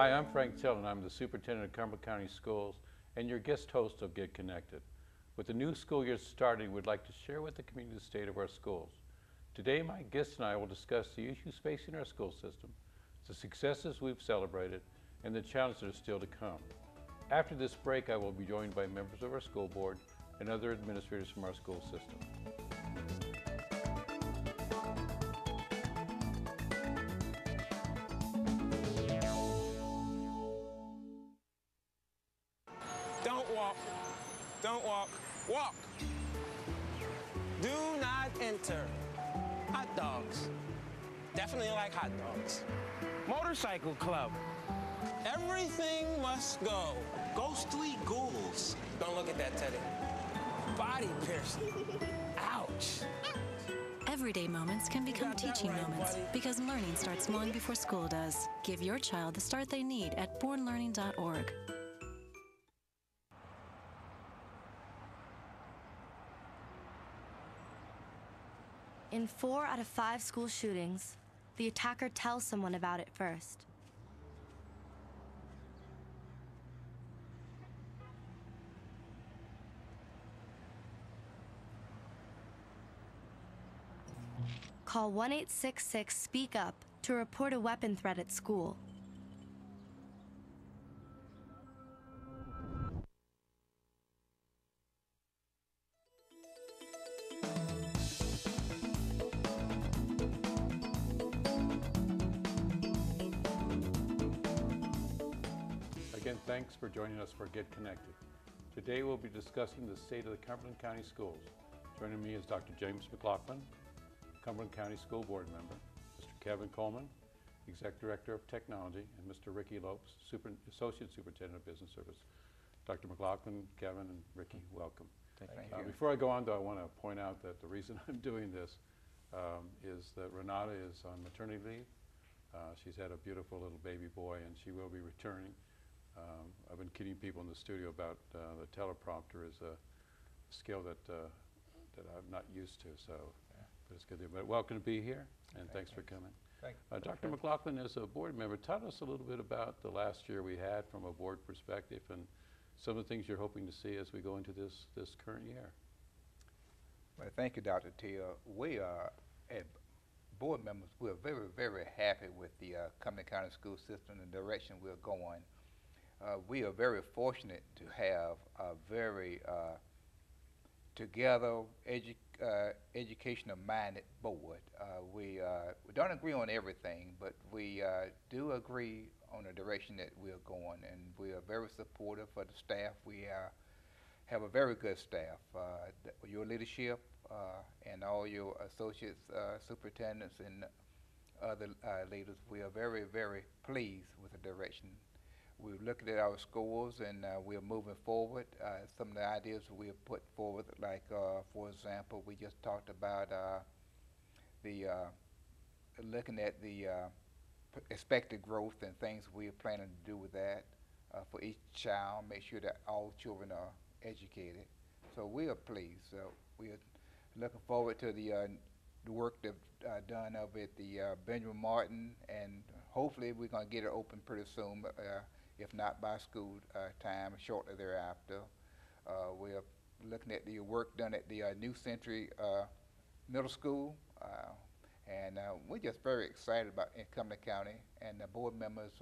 Hi, I'm Frank Tillon. I'm the Superintendent of Cumberland County Schools and your guest host of Get Connected. With the new school year starting, we'd like to share with the community the state of our schools. Today, my guests and I will discuss the issues facing our school system, the successes we've celebrated, and the challenges that are still to come. After this break, I will be joined by members of our school board and other administrators from our school system. Don't walk, walk. Do not enter. Hot dogs. Definitely like hot dogs. Motorcycle club. Everything must go. Ghostly ghouls. Don't look at that, Teddy. Body piercing. Ouch. Everyday moments can become teaching moments because learning starts long before school does. Give your child the start they need at bornlearning.org. In 4 out of 5 school shootings, the attacker tells someone about it first. Call 1-866-SPEAK-UP to report a weapon threat at school. Again, thanks for joining us for Get Connected. Today we'll be discussing the state of the Cumberland County Schools. Joining me is Dr. James McLauchlin, Cumberland County School Board member, Mr. Kevin Coleman, Executive Director of Technology, and Mr. Ricky Lopes, Associate Superintendent of Business Service. Dr. McLauchlin, Kevin, and Ricky, welcome. Thank you. Before I go on, though, I want to point out that the reason I'm doing this is that Renata is on maternity leave. She's had a beautiful little baby boy, and she will be returning. I've been kidding people in the studio about the teleprompter is a skill that I'm not used to, so but it's good. But welcome to be here, and thanks for coming. Dr. McLauchlin, as a board member, tell us a little bit about the last year we had from a board perspective and some of the things you're hoping to see as we go into this current year. Well, thank you, Dr. Teal. We are, as board members, we're very, very happy with the Cumberland County school system and the direction we're going. We are very fortunate to have a very together, educational-minded board. We don't agree on everything, but we do agree on the direction that we're going, and we are very supportive of the staff. We have a very good staff. Your leadership and all your associates, superintendents, and other leaders, we are very, very pleased with the direction. We're looking at our scores, and we're moving forward. Some of the ideas we have put forward, like, for example, we just talked about looking at the expected growth and things we are planning to do with that for each child, make sure that all children are educated. So we are pleased. So we are looking forward to the work that's done over at the Benjamin Martin, and hopefully we're going to get it open pretty soon. If not by school time, shortly thereafter. We are looking at the work done at the New Century Middle School, and we're just very excited about Cumberland County, and the board members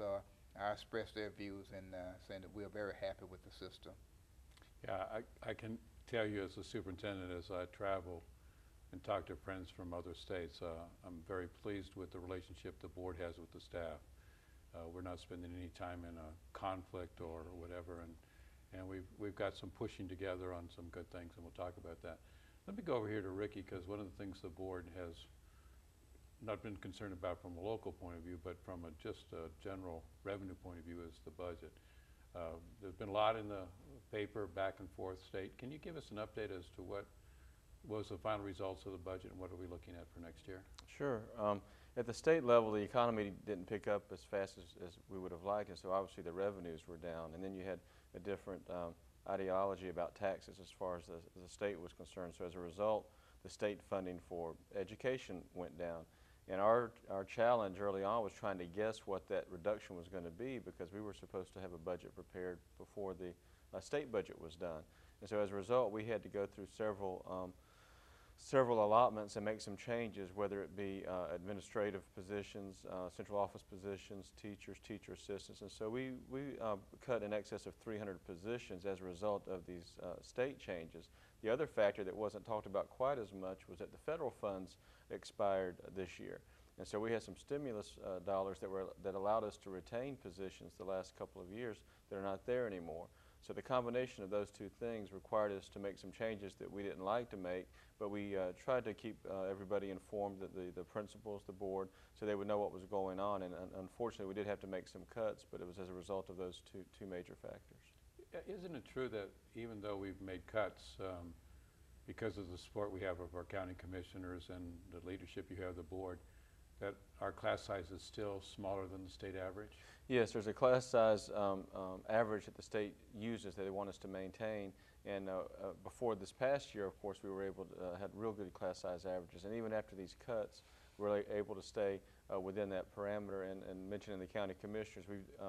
express their views and saying that we're very happy with the system. Yeah, I can tell you as a superintendent, as I travel and talk to friends from other states, I'm very pleased with the relationship the board has with the staff. We're not spending any time in a conflict or whatever, and we've got some pushing together on some good things, and we'll talk about that. Let me go over here to Ricky, because one of the things the board has not been concerned about from a local point of view, but from just a general revenue point of view, is the budget. There's been a lot in the paper, back and forth state. Can you give us an update as to what was the final results of the budget and what are we looking at for next year? Sure. At the state level, the economy didn't pick up as fast as we would have liked, and so obviously the revenues were down. And then you had a different ideology about taxes as far as the state was concerned. So as a result, the state funding for education went down. And our challenge early on was trying to guess what that reduction was going to be, because we were supposed to have a budget prepared before the state budget was done. And so as a result, we had to go through several allotments and make some changes, whether it be administrative positions, central office positions, teachers, teacher assistants. And so we cut in excess of 300 positions as a result of these state changes. The other factor that wasn't talked about quite as much was that the federal funds expired this year. And so we had some stimulus dollars that allowed us to retain positions the last couple of years that are not there anymore. So the combination of those two things required us to make some changes that we didn't like to make, but we tried to keep everybody informed, that the principals, the board, so they would know what was going on. And unfortunately, we did have to make some cuts, but it was as a result of those two major factors. Isn't it true that even though we've made cuts, because of the support we have of our county commissioners and the leadership you have, the board, that our class size is still smaller than the state average? Yes, there's a class size average that the state uses that they want us to maintain. And before this past year, of course, we were able to had real good class size averages. And even after these cuts, we were able to stay within that parameter. And mentioning the county commissioners,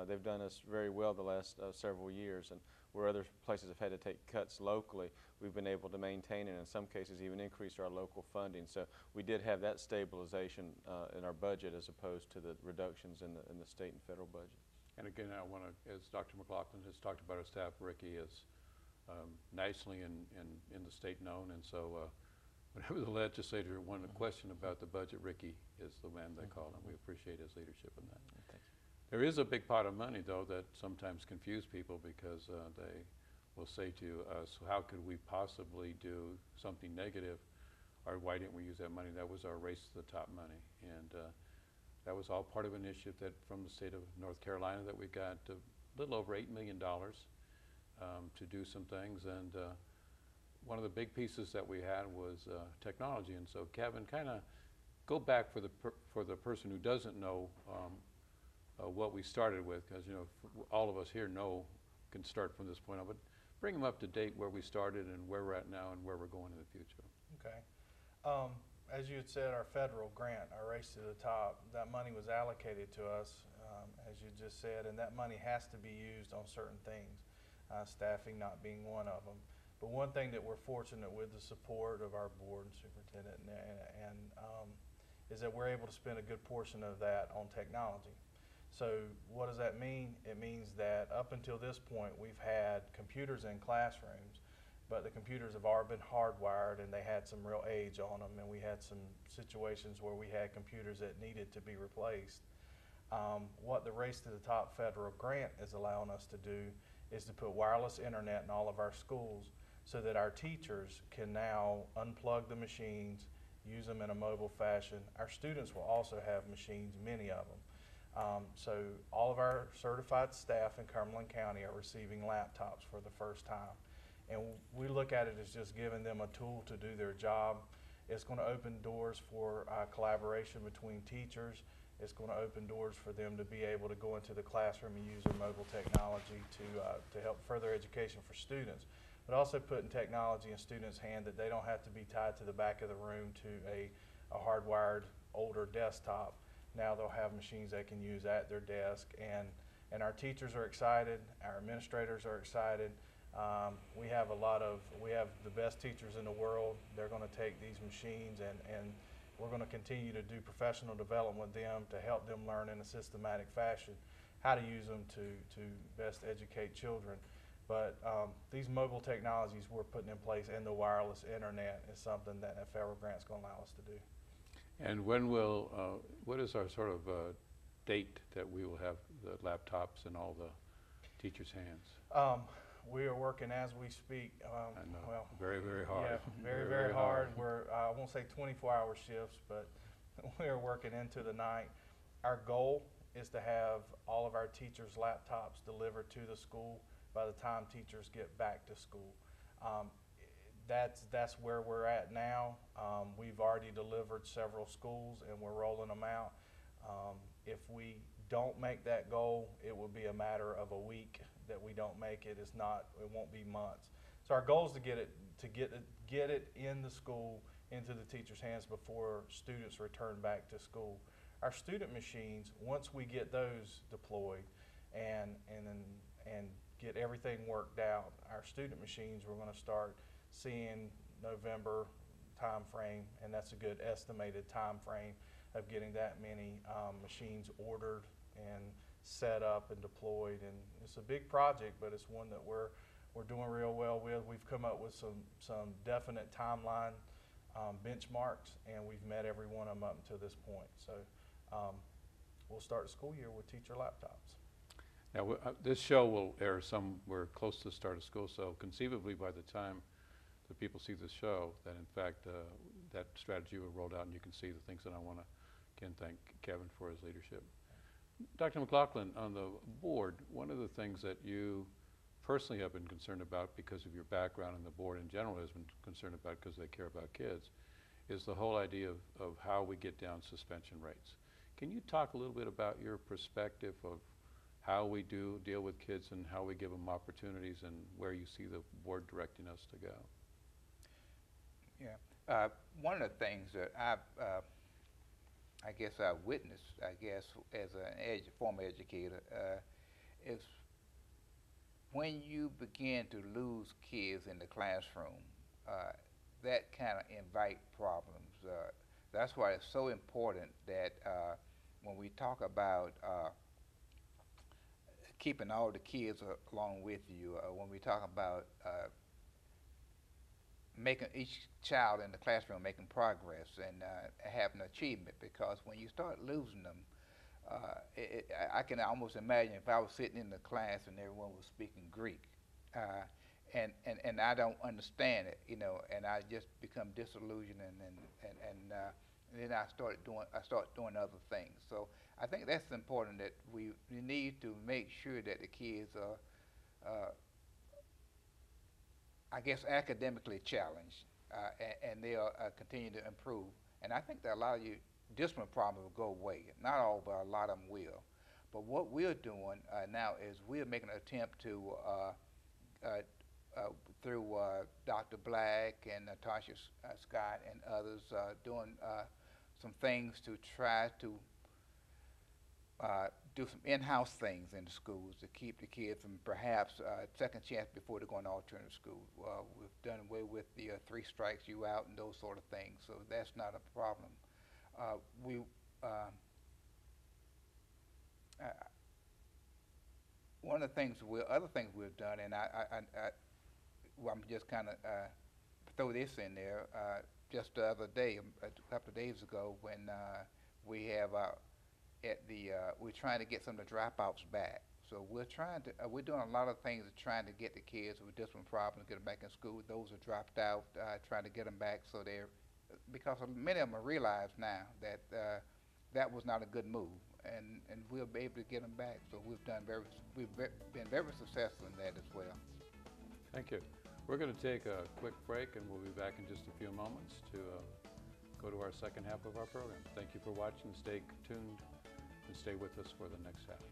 they've done us very well the last several years. And where other places have had to take cuts locally, we've been able to maintain and in some cases even increase our local funding. So we did have that stabilization in our budget, as opposed to the reductions in the state and federal budget. And again, I want to, as Dr. McLauchlin has talked about, our staff, Ricky, is nicely in the state known. And so whenever the legislator wanted a question about the budget, Ricky is the man they call, and we appreciate his leadership in that. Thank you. There is a big pot of money, though, that sometimes confuse people, because they will say to us, how could we possibly do something negative, or why didn't we use that money? That was our race to the top money. And that was all part of an initiative that from the state of North Carolina, that we got a little over $8 million to do some things. And one of the big pieces that we had was technology. And so, Kevin, kind of go back for the person who doesn't know what we started with, because all of us here can start from this point on, but bring them up to date where we started and where we're at now and where we're going in the future. Okay. As you had said, our federal grant, our Race to the Top, that money was allocated to us, as you just said, and that money has to be used on certain things, staffing not being one of them. But one thing that we're fortunate with the support of our board and superintendent is that we're able to spend a good portion of that on technology. So what does that mean? It means that up until this point, we've had computers in classrooms, but the computers have already been hardwired and they had some real age on them, and we had some situations where we had computers that needed to be replaced. What the Race to the Top federal grant is allowing us to do is to put wireless internet in all of our schools, so that our teachers can now unplug the machines, use them in a mobile fashion. Our students will also have machines, many of them. So all of our certified staff in Cumberland County are receiving laptops for the first time. And we look at it as just giving them a tool to do their job. It's going to open doors for collaboration between teachers. It's going to open doors for them to be able to go into the classroom and use their mobile technology to help further education for students, but also putting technology in students' hand that they don't have to be tied to the back of the room to a hardwired older desktop. Now they'll have machines they can use at their desk, and our teachers are excited, our administrators are excited. We have the best teachers in the world. They're going to take these machines and we're going to continue to do professional development with them to help them learn in a systematic fashion how to use them to best educate children. But these mobile technologies we're putting in place, and the wireless internet, is something that a federal grant is going to allow us to do. And what is our sort of date that we will have the laptops in all the teachers' hands? We are working as we speak. I know, well, very, very hard. Yeah, very hard. I won't say 24-hour shifts, but we are working into the night. Our goal is to have all of our teachers' laptops delivered to the school by the time teachers get back to school. That's where we're at now. We've already delivered several schools and we're rolling them out. If we don't make that goal, it will be a matter of a week that we don't make it. It won't be months. So our goal is to get it in the school into the teacher's hands before students return back to school. Our student machines, once we get those deployed and get everything worked out, our student machines we're going to start seeing November time frame, and that's a good estimated time frame of getting that many machines ordered and set up and deployed. And it's a big project, but it's one that we're doing real well with. We've come up with some definite timeline benchmarks, and we've met every one of them up until this point. So we'll start the school year with teacher laptops. Now, this show will air somewhere close to the start of school, so conceivably by the time that people see this show, that in fact that strategy will roll out and you can see the things that I want to, again, thank Kevin for his leadership. Dr. McLauchlin, on the board, one of the things that you personally have been concerned about because of your background, and the board in general has been concerned about because they care about kids, is the whole idea of how we get down suspension rates. Can you talk a little bit about your perspective of how we do deal with kids and how we give them opportunities and where you see the board directing us to go? Yeah, one of the things that I guess I witnessed, as an former educator, is when you begin to lose kids in the classroom, that kind of invite problems. That's why it's so important that when we talk about keeping all the kids along with you, when we talk about making each child in the classroom making progress and having achievement, because when you start losing them, I can almost imagine if I was sitting in the class and everyone was speaking Greek, and I don't understand it, and I just become disillusioned, and then I start doing other things. So I think that's important, that we need to make sure that the kids are, I guess, academically challenged, and they'll continue to improve. And I think that a lot of discipline problems will go away. Not all, but a lot of them will. But what we're doing now is we're making an attempt to, through Dr. Black and Natasha Scott and others, doing some things to try to do some in-house things in the schools to keep the kids from perhaps second chance before they go into alternative school. We've done away with the 3 strikes you out and those sort of things, so that's not a problem. One of the things, other things we've done, and I'm just kind of throw this in there. Just the other day, a couple of days ago, when we have we're trying to get some of the dropouts back. So we're doing a lot of things trying to get the kids with discipline problems, get them back in school. Those are dropped out, trying to get them back, so because many of them realize now that that was not a good move, and we'll be able to get them back. So we've been very successful in that as well. Thank you. We're going to take a quick break, and we'll be back in just a few moments to go to our second half of our program. Thank you for watching. Stay tuned and stay with us for the next half.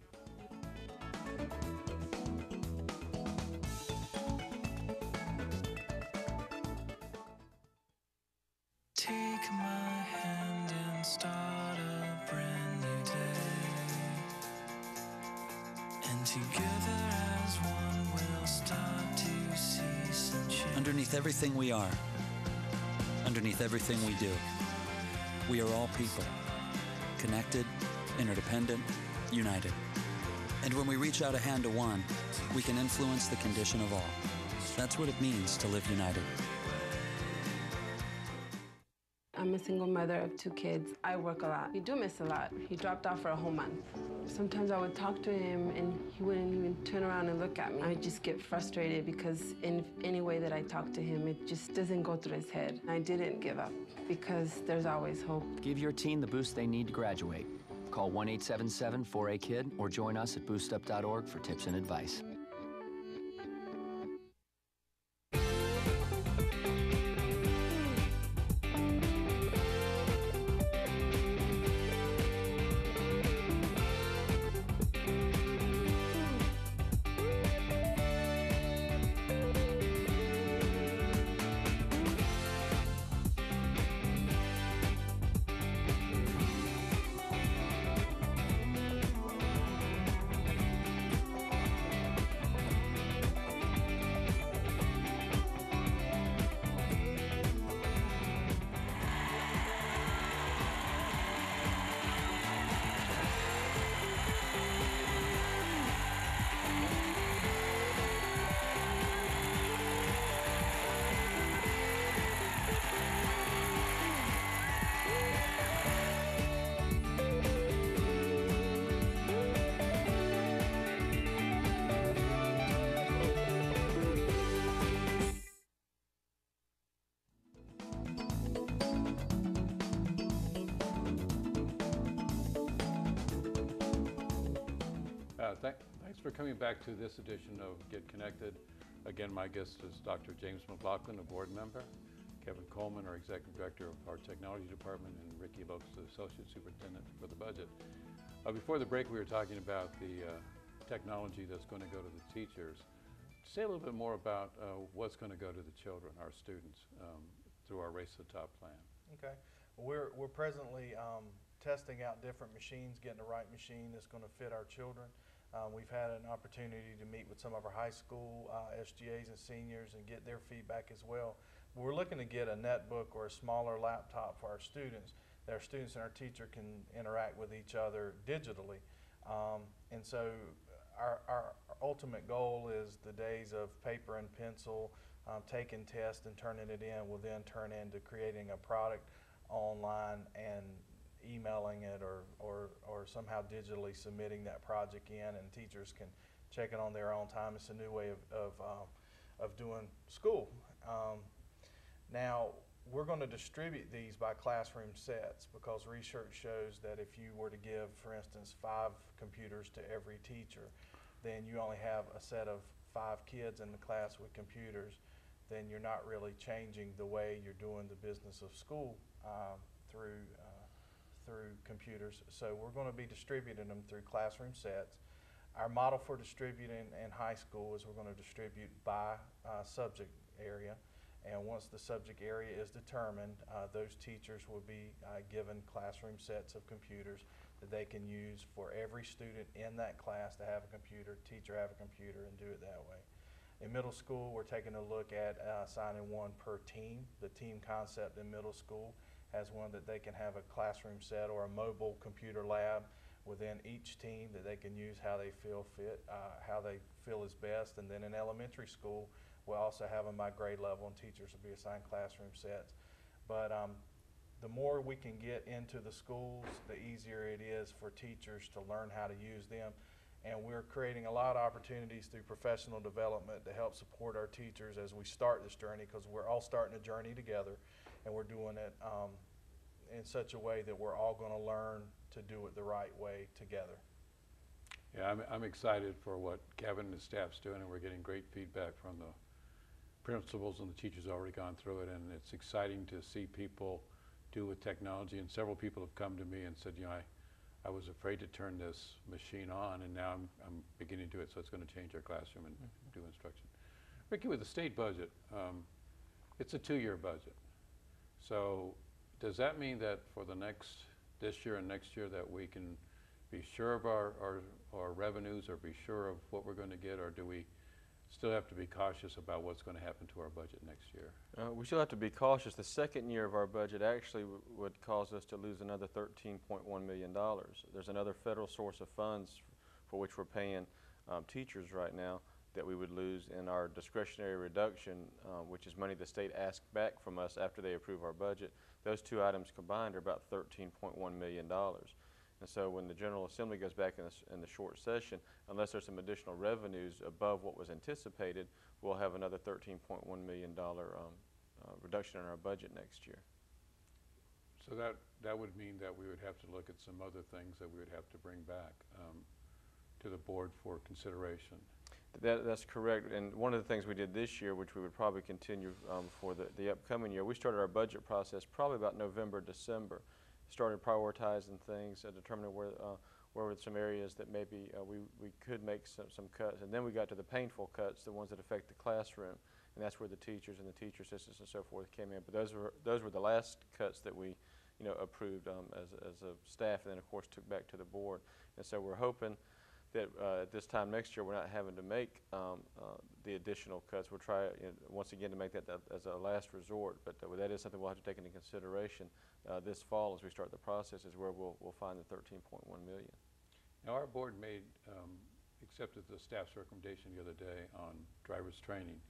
Take my hand and start a brand new day, and together as one we'll start to see some change. Underneath everything we are, underneath everything we do, we are all people, connected, interdependent, united. And when we reach out a hand to one, we can influence the condition of all. That's what it means to live united. I'm a single mother of 2 kids. I work a lot. We do miss a lot. He dropped off for a whole month. Sometimes I would talk to him and he wouldn't even turn around and look at me. I just get frustrated because in any way that I talk to him, it just doesn't go through his head. I didn't give up because there's always hope. Give your teen the boost they need to graduate. Call 1-877-4A-KID or join us at boostup.org for tips and advice. Thanks for coming back to this edition of Get Connected. Again, my guest is Dr. James McLauchlin, a board member, Kevin Coleman, our Executive Director of our Technology Department, and Ricky Lopes, the Associate Superintendent for the budget. Before the break, we were talking about the technology that's going to go to the teachers. Say a little bit more about what's going to go to the children, our students, through our Race to the Top plan. Okay. We're presently testing out different machines, getting the right machine that's going to fit our children. We've had an opportunity to meet with some of our high school SGAs and seniors and get their feedback as well. We're looking to get a netbook or a smaller laptop for our students, that our students and our teacher can interact with each other digitally. And so our ultimate goal is the days of paper and pencil, taking tests and turning it in will then turn into creating a product online and emailing it or somehow digitally submitting that project in, and teachers can check it on their own time. It's a new way of doing school. Now, we're going to distribute these by classroom sets because research shows that if you were to give, for instance, 5 computers to every teacher, then you only have a set of 5 kids in the class with computers, then you're not really changing the way you're doing the business of school through computers. So we're going to be distributing them through classroom sets. Our model for distributing in high school is we're going to distribute by subject area. And once the subject area is determined, those teachers will be given classroom sets of computers that they can use for every student in that class to have a computer, teacher have a computer, and do it that way. In middle school, we're taking a look at assigning one per team. The team concept in middle school has one that they can have a classroom set or a mobile computer lab within each team that they can use how they feel fit, how they feel is best. And then in elementary school, we'll also have them by grade level, and teachers will be assigned classroom sets. But the more we can get into the schools, the easier it is for teachers to learn how to use them. And we're creating a lot of opportunities through professional development to help support our teachers as we start this journey, because we're all starting a journey together, and we're doing it in such a way that we're all going to learn to do it the right way together. Yeah, I'm excited for what Kevin and his staff's doing, and we're getting great feedback from the principals and the teachers already gone through it, and it's exciting to see people do with technology. And several people have come to me and said, you know, I was afraid to turn this machine on, and now I'm beginning to do it, so it's going to change our classroom and do instruction. Ricky, with the state budget, it's a 2-year budget. So does that mean that for this year and next year that we can be sure of our revenues or be sure of what we're going to get, or do we still have to be cautious about what's going to happen to our budget next year? We still have to be cautious. The second year of our budget actually would cause us to lose another $13.1 million. There's another federal source of funds for which we're paying teachers right now that we would lose in our discretionary reduction, which is money the state asks back from us after they approve our budget. Those two items combined are about $13.1 million. And so when the General Assembly goes back in the short session, unless there's some additional revenues above what was anticipated, we'll have another $13.1 million reduction in our budget next year. So that would mean that we would have to look at some other things that we would have to bring back to the board for consideration. That's correct. And one of the things we did this year, which we would probably continue for the upcoming year, we started our budget process probably about November, December. Started prioritizing things, determining where were some areas that maybe we could make some cuts. And then we got to the painful cuts, the ones that affect the classroom. And that's where the teachers and the teacher assistants and so forth came in. But those were the last cuts that we approved as a staff, and then of course took back to the board. And so we're hoping that at this time next year we're not having to make the additional cuts. We'll try once again to make that as a last resort, but that is something we'll have to take into consideration this fall as we start the process, is where we'll find the $13.1 million. Now our board accepted the staff's recommendation the other day on driver's training,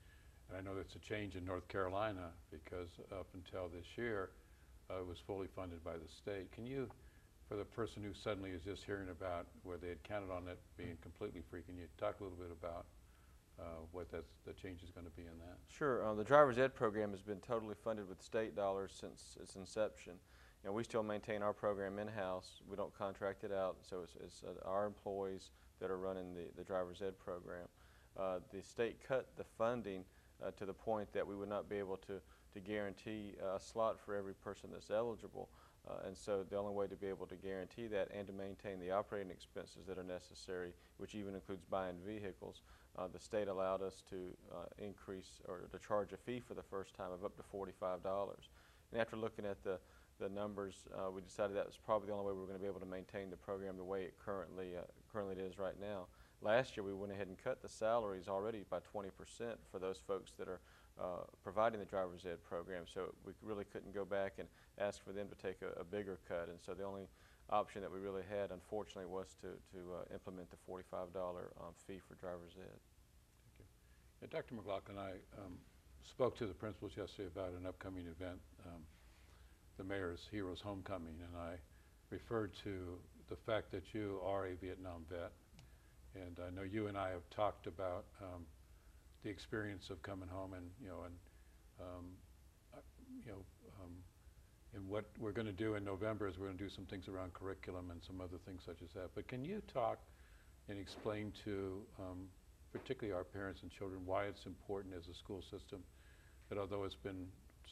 and I know that's a change in North Carolina because up until this year it was fully funded by the state. Can you, for the person who suddenly is just hearing about where they had counted on it being completely free, can you talk a little bit about what the change is going to be in that? Sure. The driver's ed program has been totally funded with state dollars since its inception. We still maintain our program in-house. We don't contract it out, so it's our employees that are running the driver's ed program. The state cut the funding to the point that we would not be able to guarantee a slot for every person that's eligible. And so the only way to be able to guarantee that and to maintain the operating expenses that are necessary, which even includes buying vehicles, the state allowed us to increase or to charge a fee for the first time of up to $45. And after looking at the numbers, we decided that was probably the only way we were going to be able to maintain the program the way it currently is right now. Last year we went ahead and cut the salaries already by 20% for those folks that are providing the driver's ed program, so we really couldn't go back and ask for them to take a bigger cut, and so the only option that we really had, unfortunately, was to implement the $45 fee for driver's ed. Thank you. Yeah, Dr. McLauchlin, I spoke to the principals yesterday about an upcoming event, the Mayor's Heroes Homecoming, and I referred to the fact that you are a Vietnam vet, and I know you and I have talked about the experience of coming home, and and what we're going to do in November is we're going to do some things around curriculum and some other things such as that. But can you talk and explain to particularly our parents and children why it's important as a school system that although it's been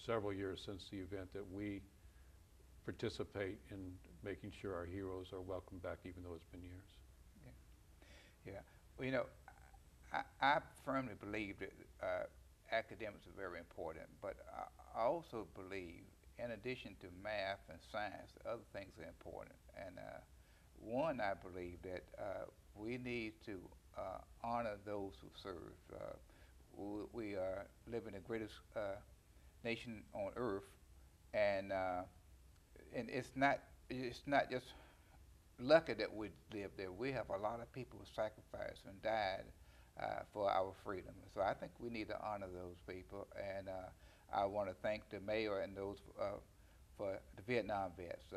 several years since the event that we participate in making sure our heroes are welcome back even though it's been years? Yeah. Well, you know, I firmly believe that academics are very important, but I also believe in addition to math and science, other things are important. And one, I believe that we need to honor those who serve. We live in the greatest nation on earth, and it's not just lucky that we live there. We have a lot of people who sacrificed and died for our freedom. So I think we need to honor those people, and I want to thank the mayor and those for the Vietnam vets.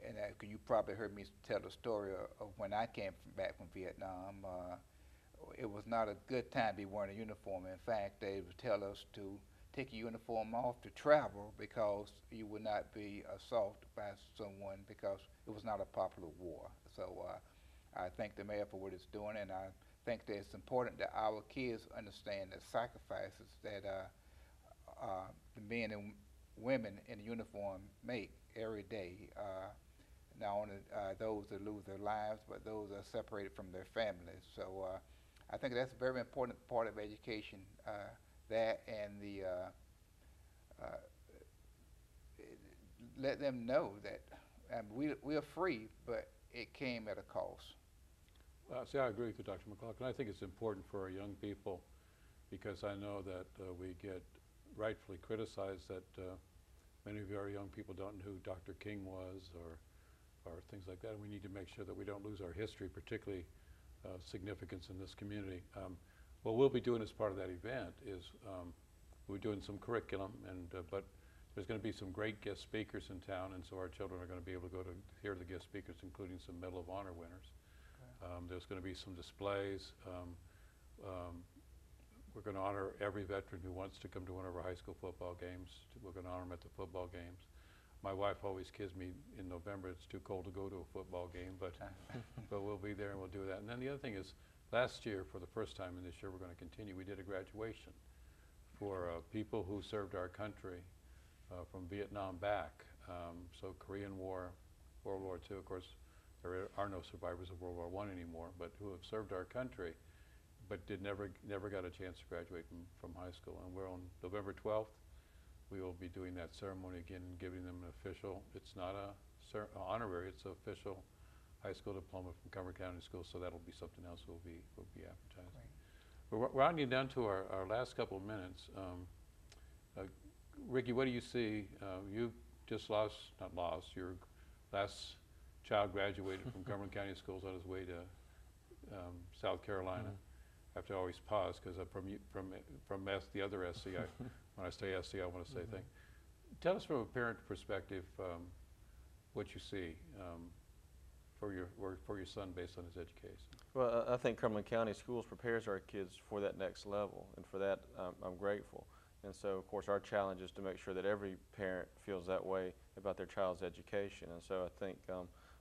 And you probably heard me tell the story of when I came back from Vietnam. It was not a good time to be wearing a uniform. In fact, they would tell us to take your uniform off to travel because you would not be assaulted by someone because it was not a popular war. So I thank the mayor for what it's doing, and I think that it's important that our kids understand the sacrifices that the men and women in uniform make every day. Not only those that lose their lives, but those that are separated from their families. So I think that's a very important part of education, that and the let them know that we are free, but it came at a cost. See, I agree with you, Dr. McLauchlin. I think it's important for our young people because I know that we get rightfully criticized that many of our young people don't know who Dr. King was or things like that. And we need to make sure that we don't lose our history, particularly significance in this community. What we'll be doing as part of that event is we're doing some curriculum, and but there's going to be some great guest speakers in town, and so our children are going to be able to go to hear the guest speakers, including some Medal of Honor winners. There's going to be some displays. We're going to honor every veteran who wants to come to one of our high school football games. We're going to honor them at the football games. My wife always kids me in November, it's too cold to go to a football game, but we'll be there and we'll do that. And then the other thing is, last year, for the first time, and this year we're going to continue, we did a graduation for people who served our country from Vietnam back. So Korean War, World War II, of course, there are no survivors of World War I anymore, but who have served our country, but never got a chance to graduate from high school. And we're on November 12th. We will be doing that ceremony again and giving them an official, it's not a honorary, it's an official high school diploma from Cumberland County Schools, so that'll be something else we'll be advertising. We're rounding down to our last couple of minutes. Ricky, what do you see? You just your last child graduated from Cumberland County Schools on his way to South Carolina. I have to always pause because from the other SC, when I say SC, I want to say things. Tell us from a parent perspective what you see for your son based on his education. Well, I think Cumberland County Schools prepares our kids for that next level, and for that I'm grateful. And so, of course, our challenge is to make sure that every parent feels that way about their child's education. And so I think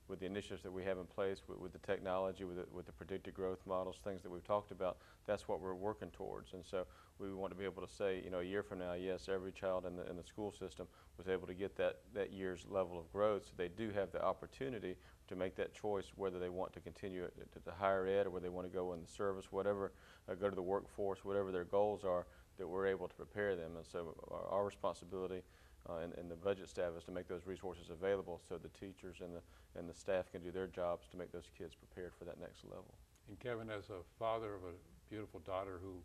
with the initiatives that we have in place, with the technology, with the predicted growth models, things that we've talked about, that's what we're working towards. And so we want to be able to say, you know, a year from now, yes, every child in the school system was able to get that year's level of growth, so they do have the opportunity to make that choice whether they want to continue to higher ed or whether they want to go in the service, whatever, go to the workforce, whatever their goals are, that we're able to prepare them. And so our responsibility and the budget staff is to make those resources available so the teachers and the staff can do their jobs to make those kids prepared for that next level. And Kevin, as a father of a beautiful daughter who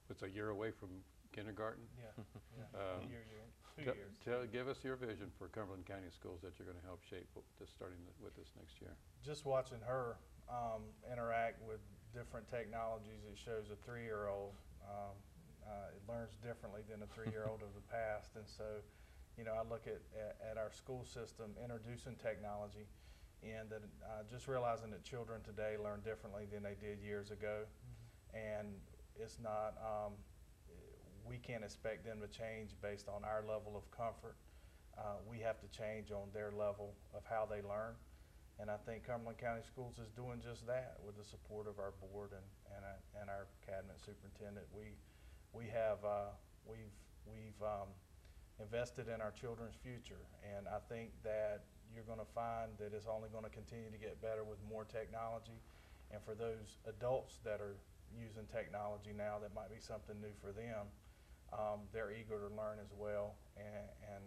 was a year away from kindergarten, give us your vision for Cumberland County Schools that you're going to help shape starting with this next year. Just watching her interact with different technologies, it shows a 3-year-old it learns differently than a 3-year-old of the past. And so, you know, I look at our school system introducing technology, and that just realizing that children today learn differently than they did years ago. And it's not, we can't expect them to change based on our level of comfort. We have to change on their level of how they learn. And I think Cumberland County Schools is doing just that with the support of our board and our cabinet superintendent. We've invested in our children's future, and I think that you're going to find that it's only going to continue to get better with more technology. And for those adults that are using technology now, that might be something new for them. They're eager to learn as well, and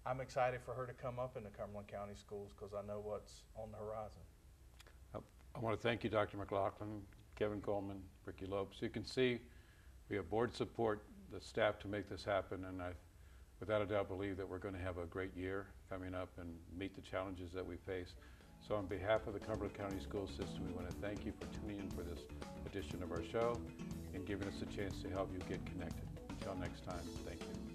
I'm excited for her to come up in the Cumberland County Schools because I know what's on the horizon. I want to thank you, Dr. McLauchlin, Kevin Coleman, Ricky Lopes. You can see we have board support, the staff to make this happen, and I without a doubt believe that we're going to have a great year coming up and meet the challenges that we face. So on behalf of the Cumberland County School System, we want to thank you for tuning in for this edition of our show and giving us a chance to help you get connected. Until next time, thank you.